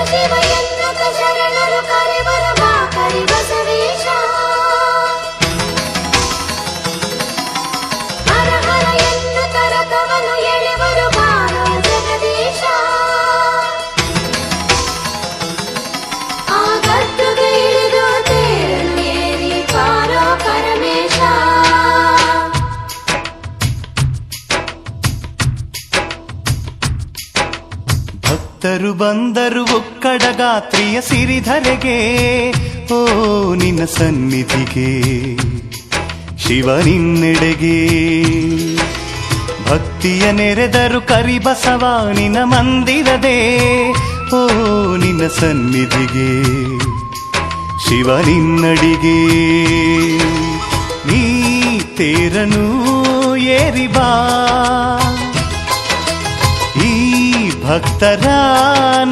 ಶಿವ ಎನ್ನುತ್ತ ಶರಣರು ಕರೆವರು ಬಾ ಕರಿ ಬಸವೇಶ. ಹರ ಹರ ಎನ್ನುತ್ತ ರಥವನ್ನು ಎಳೆವರು ಬಾರೋ ಜಗದೀಶ. ಆ ಗದ್ದುಗೆ ಇಳಿದು ತೇರನ್ನು ಏರಿ ಬಾರೋ ಪರಮೇಶ. ಭಕ್ತರು ಬಂದರು ಒಕ್ಕಡ ಗಾತ್ರಿಯ ಸಿರಿಧರೆಗೆ, ಓ ನಿನ್ನ ಸನ್ನಿಧಿಗೆ ಶಿವ ನಿನ್ನೆಡೆಗೆ. ಭಕ್ತಿಯ ನೆರೆದರು ಕರಿಬಸವ ನಿನ್ನ ಮಂದಿರದೆ, ಓ ನಿನ್ನ ಸನ್ನಿಧಿಗೆ ಶಿವ ನಿನ್ನಡಿಗೆ. ನೀ ತೇರನು ಏರಿ ಬಾ, ಈ ಭಕ್ತರ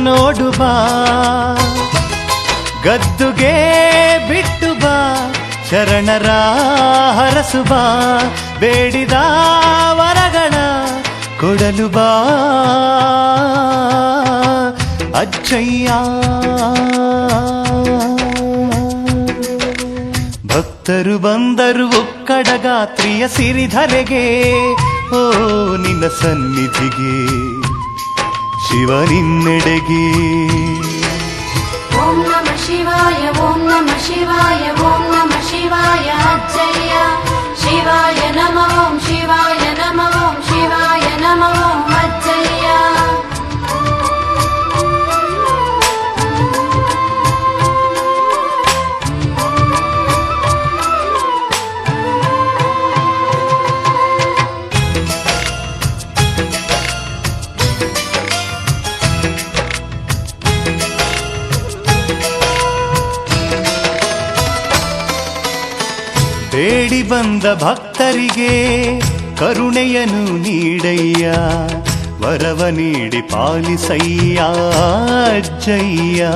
ನೋಡು ಬಾ. ಗದ್ದುಗೆ ಬಿಟ್ಟು ಬಾ, ಶರಣರ ಹರಸು ಬಾ. ಬೇಡಿದ ವರಗಳ ಕೊಡಲು ಬಾ ಅಜ್ಜಯ್ಯ. ಭಕ್ತರು ಬಂದರು ಒಕ್ಕಡ ಗಾತ್ರಿಯ ಸಿರಿಧರೆಗೆ, ಓ ನಿನ್ನ ಸನ್ನಿಧಿಗೆ ಶಿವ ನಿನ್ನೆಡೆಗೆ. ಓಂ ನಮ ಶಿವಾಯ ಓಂ ನಮ ಶಿವಾಯ ಓಂ ನಮ ಶಿವಾಯ ಅಜ್ಜಯ್ಯ. ಶಿವಾಯ ನಮ ಓಂ ಶಿವಾಯ ನಮ ಓಂ ಶಿವಾಯ ನಮ ಓಂ ಅಜ್ಜಯ್ಯ. ಬೇಡಿ ಬಂದ ಭಕ್ತರಿಗೆ ಕರುಣೆಯನ್ನು ನೀಡಯ್ಯ. ವರವ ನೀಡಿ ಪಾಲಿಸಯ್ಯ ಅಜ್ಜಯ್ಯ.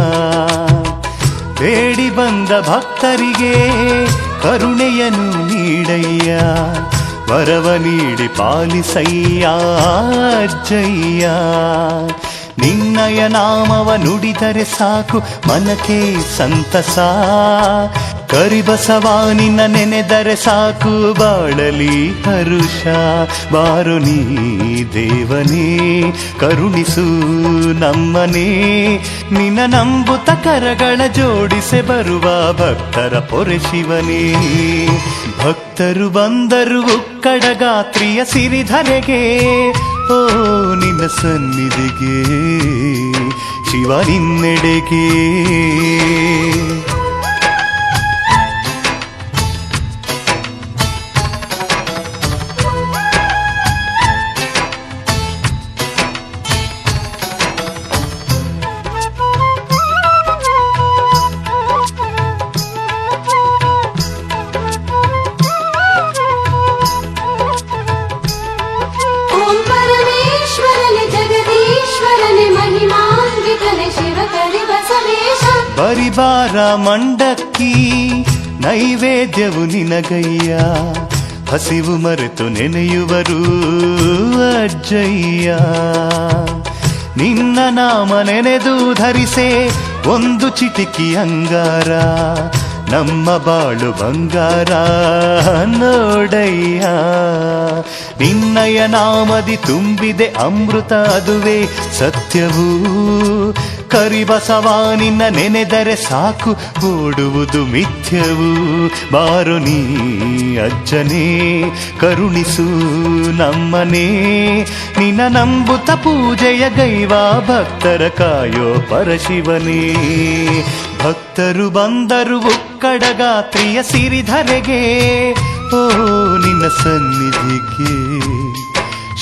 ಬೇಡಿ ಬಂದ ಭಕ್ತರಿಗೆ ಕರುಣೆಯನ್ನು ನೀಡಯ್ಯ. ವರವ ನೀಡಿ ಪಾಲಿಸಯ್ಯ ಅಜ್ಜಯ್ಯ. ನಿನ್ನಯ ನಾಮವ ನುಡಿದರೆ ಸಾಕು ಮನಕ್ಕೆ ಸಂತಸ. ಕರಿಬಸವ ನಿನ್ನ ನೆನೆದರೆ ಸಾಕು ಬಾಳಲಿ ಹರುಷ. ಬಾರು ನೀ ದೇವನೇ ಕರುಣಿಸು ನಮ್ಮನೇ. ನಿನ್ನ ನಂಬುತ ಕರಗಳ ಜೋಡಿಸೆ ಬರುವ ಭಕ್ತರ ಪೊರೆ ಶಿವನೇ. ಭಕ್ತರು ಬಂದರು ಉಕ್ಕಡ ಗಾತ್ರಿಯ ಸಿರಿಧರೆಗೆ, ಓ ನಿನ್ನ ಸನ್ನಿಧಿಗೆ ಶಿವ ನಿನ್ನೆಡೆಗೆ. ಬರಿಬಾರ ಮಂಡಕ್ಕಿ ನೈವೇದ್ಯವು ನಿನಗಯ್ಯ. ಹಸಿವು ಮರೆತು ನೆನೆಯುವರು ಅಜ್ಜಯ್ಯ. ನಿನ್ನ ನಾಮ ನೆನೆದು ಧರಿಸೆ ಒಂದು ಚಿಟಿಕಿ ಅಂಗಾರ. ನಮ್ಮ ಬಾಳು ಬಂಗಾರ ನೋಡಯ್ಯ. ನಿನ್ನಯ ನಾಮದಿ ತುಂಬಿದೆ ಅಮೃತ ಅದುವೇ ಸತ್ಯವು. ಕರಿಬಸವ ನಿನ್ನ ನೆನೆದರೆ ಸಾಕು ಓಡುವುದು ಮಿಥ್ಯವು. ಬಾರು ನೀ ಅಜ್ಜನೇ ಕರುಣಿಸು ನಮ್ಮನೇ. ನಿನ್ನ ನಂಬುತ ಪೂಜೆಯ ಗೈವ ಭಕ್ತರ ಕಾಯೋ ಪರಶಿವನೇ. ಭಕ್ತರು ಬಂದರು ಉಕ್ಕಡ ಗಾತ್ರಿಯ ಸಿರಿಧರೆಗೆ, ಓ ನಿನ್ನ ಸನ್ನಿಧಿಗೆ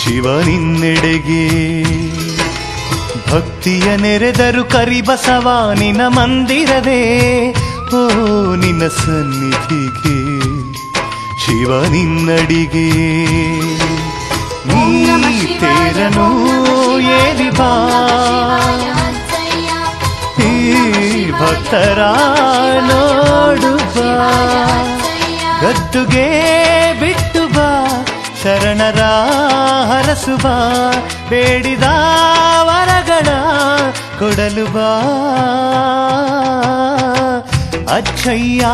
ಶಿವ ನಿನ್ನೆಡೆಗೆ. ಭಕ್ತಿಯ ನೆರೆದರು ಕರಿಬಸವ ನಿನ್ನ ಮಂದಿರದೆ, ಓ ನಿನ್ನ ಸನ್ನಿಧಿಗೆ ಶಿವ ನಿನ್ನಡಿಗೆ. ನೀ ತೇರನು ಏರಿ ಬಾ, ಈ ಭಕ್ತರ ನೋಡು ಬಾ. ಗದ್ದುಗೆ ಬಿಟ್ಟು ಬಾ, ಶರಣರ ಹರಸು ಬಾ. ಬೇಡಿದ ವರಗಳ ಕೊಡಲು ಬಾ ಅಚ್ಚಯ್ಯ.